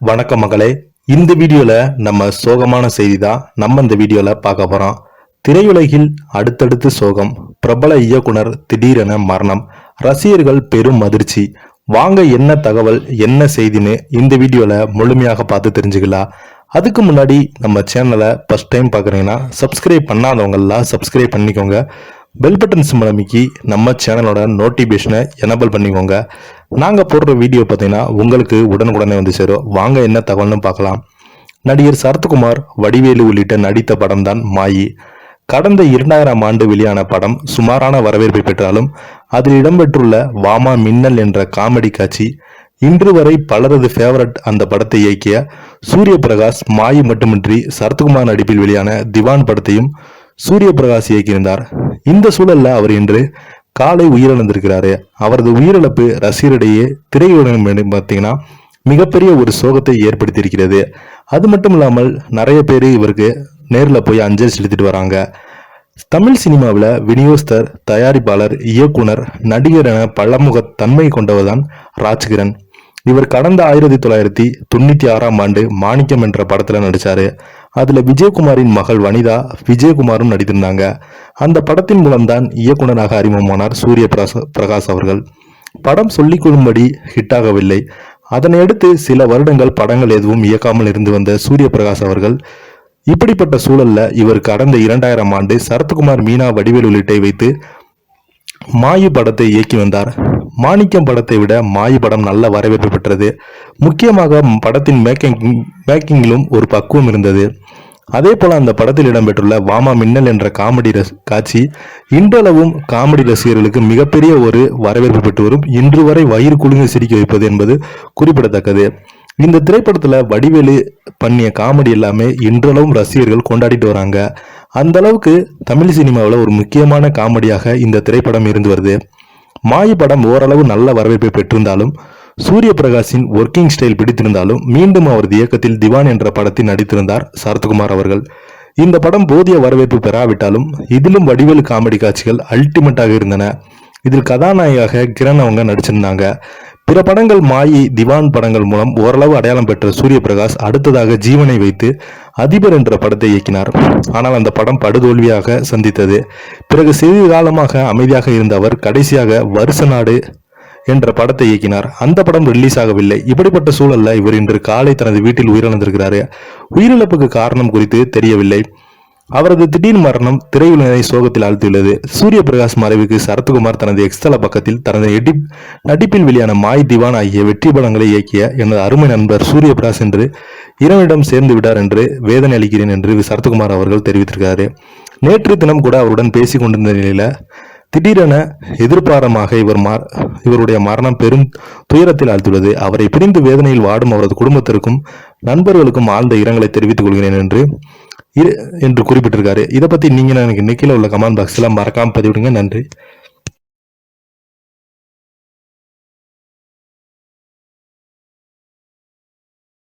வணக்கம் மகளே. இந்த வீடியோல நம்ம சோகமான செய்தி தான் நம்ம இந்த வீடியோல பார்க்க போறோம். திரையுலகில் அடுத்தடுத்து சோகம். பிரபல இயக்குனர் திடீரென மரணம். ரசிகர்கள் பெரும் அதிர்ச்சி. வாங்க என்ன தகவல் என்ன செய்தின்னு இந்த வீடியோல முழுமையாக பார்த்து தெரிஞ்சுக்கலாம். அதுக்கு முன்னாடி நம்ம சேனலை ஃபர்ஸ்ட் டைம் பார்க்குறீங்கன்னா சப்ஸ்கிரைப் பண்ணாதவங்கெல்லாம் சப்ஸ்கிரைப் பண்ணிக்கோங்க. பெல் பட்டன் சிம்பல் அமைக்கி நம்ம சேனலோட நோட்டிஃபிகேஷனை எனபிள் பண்ணிக்கோங்க. நாங்கள் போடுற வீடியோ பார்த்தீங்கன்னா உங்களுக்கு உடனுக்குடனே வந்து சேரும். வாங்க என்ன தகவல்னு பார்க்கலாம். நடிகர் சரத்குமார், வடிவேலு உள்ளிட்ட நடித்த படம் தான் மாயி. கடந்த 2000ஆம் ஆண்டு வெளியான படம் சுமாரான வரவேற்பை பெற்றாலும் அதில் இடம்பெற்றுள்ள வாமா மின்னல் என்ற காமெடி காட்சி இன்று வரை பலரது ஃபேவரட். அந்த படத்தை இயக்கிய சூரிய பிரகாஷ் மாயி மட்டுமின்றி சரத்குமார் நடிப்பில் வெளியான திவான் படத்தையும் சூரிய பிரகாஷ் இயக்கியிருந்தார். இந்த சூழல்ல அவர் இன்று காலை உயிரிழந்திருக்கிறாரு. அவரது உயிரிழப்பு ரசிகரிடையே திரையுலகம் பார்த்தீங்கன்னா மிகப்பெரிய ஒரு சோகத்தை ஏற்படுத்தியிருக்கிறது. அது மட்டும் இல்லாமல் நிறைய பேர் இவருக்கு நேரில் போய் அஞ்சலி செலுத்திட்டு வராங்க. தமிழ் சினிமாவில் விநியோகஸ்தர், தயாரிப்பாளர், இயக்குனர், நடிகர் என பலமுக தன்மை கொண்டவர்தான் ராஜ்கிரண். இவர் கடந்த 1996ஆம் ஆண்டு மாணிக்கம் என்ற படத்துல நடிச்சாரு. அதுல விஜயகுமாரின் மகள் வனிதா விஜயகுமாரும் நடித்திருந்தாங்க. அந்த படத்தின் மூலம்தான் இயக்குனராக அறிமுகமானார் சூரிய பிரகாஷ் அவர்கள். படம் சொல்லிக் கொள்ளும்படி ஹிட்டாகவில்லை. அதனை அடுத்து சில வருடங்கள் படங்கள் எதுவும் இயக்காமல் இருந்து வந்த சூரிய பிரகாஷ் அவர்கள் இப்படிப்பட்ட சூழல்ல இவர் கடந்த 2000ஆம் ஆண்டு சரத்குமார், மீனா, வடிவேலு உள்ளிட்டை வைத்து மாயி படத்தை இயக்கி வந்தார். மாணிக்கம் படத்தை விட மாயி படம் நல்ல வரவேற்பு பெற்றது. முக்கியமாக படத்தின் மேக்கிங்கிலும் ஒரு பக்குவம் இருந்தது. அதே போல அந்த படத்தில் இடம்பெற்றுள்ள வாமா மின்னல் என்ற காமெடி காட்சி இன்றளவும் காமெடி ரசிகர்களுக்கு மிகப்பெரிய ஒரு வரவேற்பு பெற்று வரும். இன்று வரை வயிறு குலுங்கி சிரிக்க வைப்பது என்பது குறிப்பிடத்தக்கது. இந்த திரைப்படத்துல வடிவேலு பண்ணிய காமெடி எல்லாமே இன்றளவும் ரசிகர்கள் கொண்டாடிட்டு வராங்க. அந்த அளவுக்கு தமிழ் சினிமாவில் ஒரு முக்கியமான காமெடியாக இந்த திரைப்படம் இருந்து வருது. மாயி படம் ஓரளவு நல்ல வரவேற்பை பெற்றிருந்தாலும் சூரிய பிரகாஷின் ஒர்க்கிங் ஸ்டைல் பிடித்திருந்தாலும் மீண்டும் அவரது இயக்கத்தில் திவான் என்ற படத்தில் நடித்திருந்தார் சரத்குமார் அவர்கள். இந்த படம் போதிய வரவேற்பு பெறாவிட்டாலும் இதிலும் வடிவேலு காமெடி காட்சிகள் அல்டிமேட்டாக இருந்தன. இதில் கதாநாயகியாக கிரண் அவங்க நடிச்சிருந்தாங்க. பிற படங்கள் மாயி, திவான் படங்கள் மூலம் ஓரளவு அடையாளம் பெற்ற சூரிய பிரகாஷ் அடுத்ததாக ஜீவனை வைத்து அதிபர் என்ற படத்தை இயக்கினார். ஆனால் அந்த படம் படுதோல்வியாக சந்தித்தது. பிறகு சிறிது காலமாக அமைதியாக இருந்த அவர் கடைசியாக வருஷ நாடு என்ற படத்தை இயக்கினார். அந்த படம் ரிலீஸ் ஆகவில்லை. இப்படிப்பட்ட சூழல்ல இவர் இன்று காலை தனது வீட்டில் உயிரிழந்திருக்கிறாரு. உயிரிழப்புக்கு காரணம் குறித்து தெரியவில்லை. அவரது திடீர் மரணம் திரையுலகை சோகத்தில் ஆழ்த்தியுள்ளது. சூரிய பிரகாஷ் மறைவுக்கு சரத்குமார் தனது எக்ஸ்தல பக்கத்தில் தனது நடிப்பில் வெளியான மாய், திவான் ஆகிய வெற்றி படங்களை இயக்கிய எனது அருமை நண்பர் சூரிய பிரகாஷ் என்று இரவிடம் சேர்ந்து விட்டார் என்று வேதனை அளிக்கிறேன் என்று சரத்குமார் அவர்கள் தெரிவித்திருக்கிறாரு. நேற்று தினம் கூட அவருடன் பேசிக் கொண்டிருந்த நிலையில திடீரென எதிர்பாரமாக இவருடைய மரணம் பெரும் துயரத்தில் ஆழ்த்துள்ளது. அவரை பிரிந்து வேதனையில் வாடும் அவரது குடும்பத்திற்கும் நண்பர்களுக்கும் ஆழ்ந்த இரங்கலை தெரிவித்துக் கொள்கிறேன் என்று குறிப்பிட்டிருக்காரு. இதை பத்தி நீங்க எனக்கு இன்னைக்கு உள்ள கமெண்ட் பாக்ஸ்ல மறக்காம பதிவிடுங்க. நன்றி.